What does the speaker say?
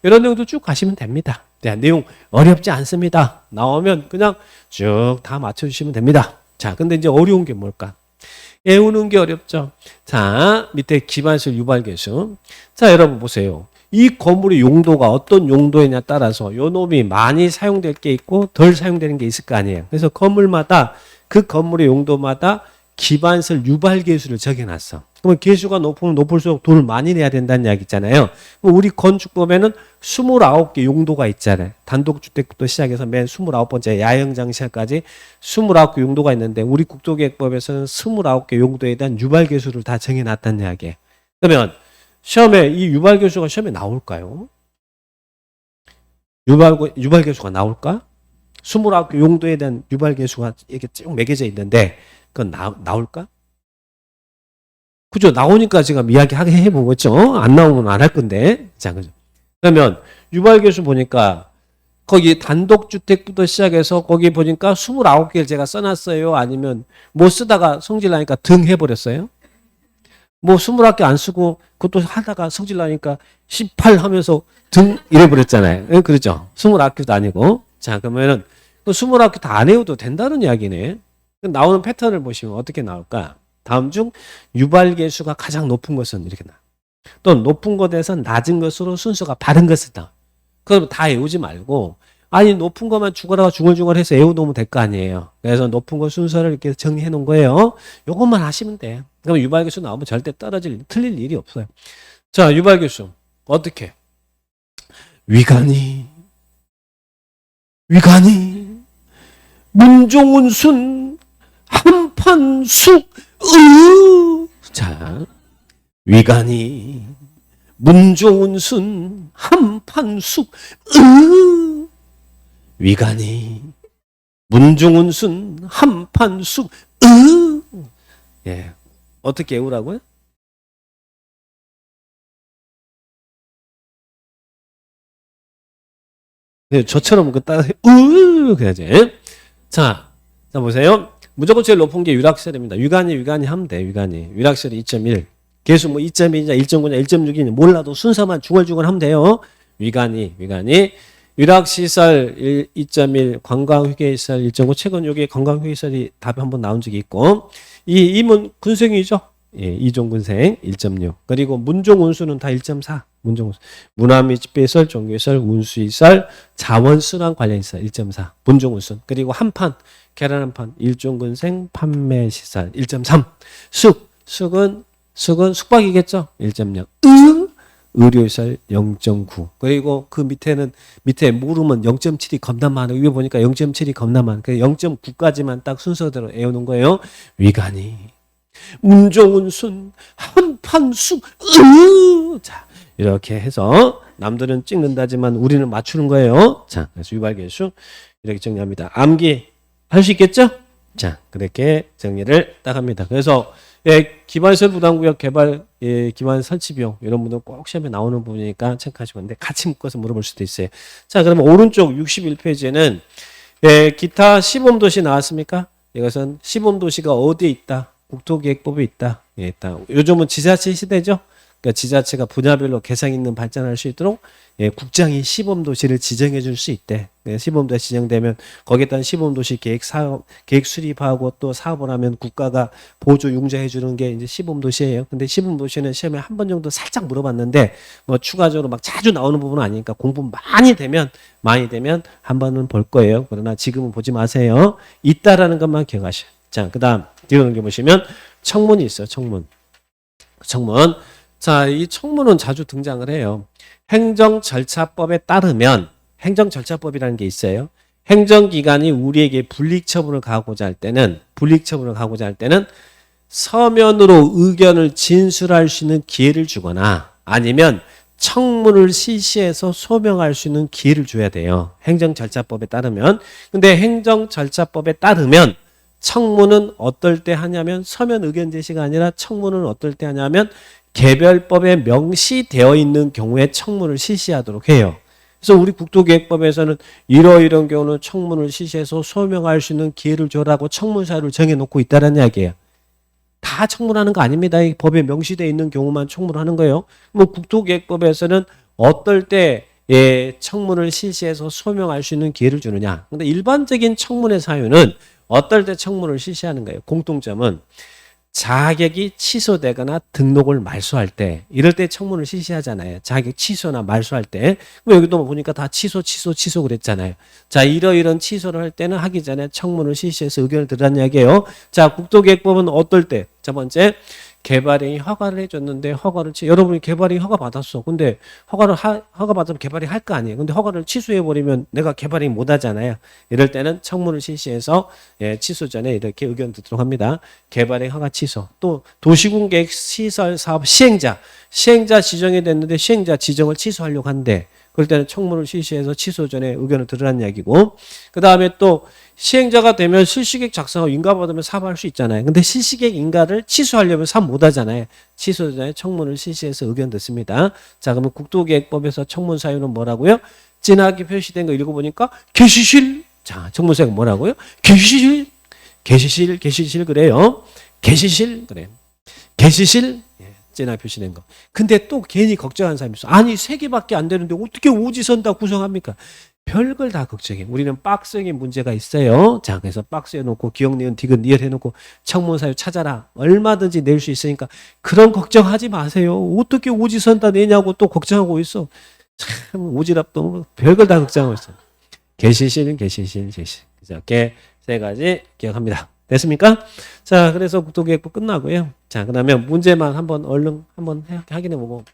이런 내용도 쭉 가시면 됩니다. 네, 내용 어렵지 않습니다. 나오면 그냥 쭉 다 맞춰주시면 됩니다. 자, 근데 이제 어려운 게 뭘까? 외우는 게 어렵죠. 자, 밑에 기반시설 유발계수. 자, 여러분 보세요. 이 건물의 용도가 어떤 용도이냐에 따라서 요 놈이 많이 사용될 게 있고 덜 사용되는 게 있을 거 아니에요. 그래서 건물마다 그 건물의 용도마다 기반시설 유발계수를 정해놨어. 그러면 계수가 높으면 높을수록 돈을 많이 내야 된다는 이야기 있잖아요. 우리 건축법에는 29개 용도가 있잖아요. 단독주택부터 시작해서 맨 29번째 야영장시까지 29개 용도가 있는데 우리 국토계획법에서는 29개 용도에 대한 유발계수를 다 정해놨다는 이야기예요. 그러면 시험에 이 유발계수가 시험에 나올까요? 유발계수가 나올까? 29개 용도에 대한 유발계수가 이렇게 쭉 매겨져 있는데 그건 나올까? 그죠? 나오니까 지금 이야기하게 해보겠죠? 안 나오면 안 할 건데. 자, 그죠? 그러면 유발계수 보니까 거기 단독주택부터 시작해서 거기 보니까 29개를 제가 써놨어요? 아니면 뭐 쓰다가 성질 나니까 등 해버렸어요? 뭐 29개 안 쓰고 그것도 하다가 성질 나니까 18 하면서 등 이래버렸잖아요. 그렇죠? 29개도 아니고. 자, 그러면은 29개 다 안 해도 된다는 이야기네. 나오는 패턴을 보시면 어떻게 나올까? 다음 중 유발계수가 가장 높은 것은 이렇게 나와. 또 높은 것에서 낮은 것으로 순서가 바른 것이다. 그럼 다 외우지 말고 아니 높은 것만 죽어라 중얼중얼해서 외워놓으면 될 거 아니에요. 그래서 높은 것 순서를 이렇게 정리해 놓은 거예요. 요것만 하시면 돼. 그럼 유발계수 나오면 절대 틀릴 일이 없어요. 자, 유발계수 어떻게? 위간이 문종운순 한판숙 자, 위간이 문종운순 한판숙 위간이 문종운순 한판숙 예, 어떻게 외우라고요? 네, 저처럼 그 따라 그래야지. 자 보세요. 무조건 제일 높은 게 유락시설입니다. 위간이 하면 돼. 유락시설이 2.1. 계수 뭐 2.2냐 1.9냐 1.6이냐 몰라도 순서만 중얼중얼 하면 돼요. 위간이. 유락시설 2.1, 관광휴게시설 1.9. 최근 여기 관광휴게시설이 답이 한번 나온 적이 있고 이문 군생이죠. 예, 이종군생 1.6. 그리고 문종운수는 다 1.4. 문종운수. 문화미집배시설, 종교시설, 운수시설, 자원순환 관련시설 1.4. 문종운수. 그리고 한판, 계란 한판, 일종군생 판매시설 1.3. 숙은 숙박이겠죠. 1.0. 의료시설 0.9. 그리고 그 밑에 모르면 0.7이 겁나 많아. 위에 보니까 0.7이 겁나 많아. 0.9까지만 딱 순서대로 외우는 거예요. 위간이 문종운순 한판숙 자, 이렇게 해서 남들은 찍는다지만 우리는 맞추는 거예요. 자, 그래서 유발계수 이렇게 정리합니다. 암기 할 수 있겠죠? 자, 그렇게 정리를 딱 합니다. 그래서 기반시설 부담구역 개발 기반 설치 비용 이런 분들 꼭 시험에 나오는 부분이니까 체크하시면 되는데 같이 묶어서 물어볼 수도 있어요. 자, 그러면 오른쪽 61페이지에는 기타 시범도시 나왔습니까? 이것은 시범도시가 어디에 있다? 국토계획법에 있다. 있다. 요즘은 지자체 시대죠. 그러니까 지자체가 분야별로 개성 있는 발전할 수 있도록 국장이 시범도시를 지정해 줄 수 있대. 시범도시 지정되면 거기에 따른 시범도시 계획 수립하고 또 사업을 하면 국가가 보조 융자해 주는 게 이제 시범도시예요. 근데 시범도시는 시험에 한 번 정도 살짝 물어봤는데 뭐 추가적으로 막 자주 나오는 부분은 아니니까 공부 많이 되면 한 번은 볼 거예요. 그러나 지금은 보지 마세요. 있다라는 것만 기억하셔요. 자, 그다음 뒤로 넘겨보시면 청문이 있어요. 청문. 자, 이 청문은 자주 등장을 해요. 행정절차법에 따르면 행정절차법이라는 게 있어요. 행정기관이 우리에게 불이익처분을 가하고자 할 때는 서면으로 의견을 진술할 수 있는 기회를 주거나 아니면 청문을 실시해서 소명할 수 있는 기회를 줘야 돼요. 행정절차법에 따르면. 근데 행정절차법에 따르면 청문은 어떨 때 하냐면 서면 의견 제시가 아니라 청문은 어떨 때 하냐면 개별법에 명시되어 있는 경우에 청문을 실시하도록 해요. 그래서 우리 국토계획법에서는 이러이런 경우는 청문을 실시해서 소명할 수 있는 기회를 줘라고 청문사유를 정해놓고 있다는 이야기예요. 다 청문하는 거 아닙니다. 이 법에 명시되어 있는 경우만 청문하는 거예요. 뭐 국토계획법에서는 어떨 때 청문을 실시해서 소명할 수 있는 기회를 주느냐. 근데 일반적인 청문회 사유는 어떨 때 청문을 실시하는 거예요. 공통점은 자격이 취소되거나 등록을 말소할 때, 이럴 때 청문을 실시하잖아요. 자격 취소나 말소할 때. 여기도 보니까 다 취소 그랬잖아요. 자, 이런 취소를 할 때는 하기 전에 청문을 실시해서 의견을 들으라는 이야기예요. 자, 국도계획법은 어떨 때? 첫 번째, 개발인이 허가를 해줬는데 여러분이 개발인이 허가 받았어. 근데 허가 받으면 개발이 할 거 아니에요. 근데 허가를 취소해버리면 내가 개발이 못 하잖아요. 이럴 때는 청문을 실시해서 취소 전에 이렇게 의견 듣도록 합니다. 개발인 허가 취소. 또 도시군계획 시설 사업 시행자 지정이 됐는데 시행자 지정을 취소하려고 한대. 그럴 때는 청문을 실시해서 취소 전에 의견을 들으라는 이야기고, 그 다음에 또 시행자가 되면 실시계획 작성하고 인가받으면 사업할 수 있잖아요. 근데 실시계획 인가를 취소하려면 사업 못 하잖아요. 취소 전에 청문을 실시해서 의견 듣습니다. 자, 그러면 국도계획법에서 청문 사유는 뭐라고요? 진하게 표시된 거 읽어보니까 개시실. 자, 청문 사유가 뭐라고요? 개시실 그래요. 개시실 그래. 개시실. 진하게 표시된 거. 근데 또 괜히 걱정하는 사람이 있어. 아니 3개밖에 안 되는데 어떻게 오지선 다 구성합니까? 별걸 다 걱정해. 우리는 박스형의 문제가 있어요. 자, 그래서 박스에 놓고 기억, 니은, 디귿, 리을 해놓고 청문 사유 찾아라. 얼마든지 낼 수 있으니까 그런 걱정하지 마세요. 어떻게 오지선 다 내냐고 또 걱정하고 있어. 참 오지랖도 별걸 다 걱정하고 있어. 개시실. 그래서 세 가지 기억합니다. 됐습니까? 자, 그래서 국토계획부 끝나고요. 자, 그러면 문제만 얼른 한번 확인해 보고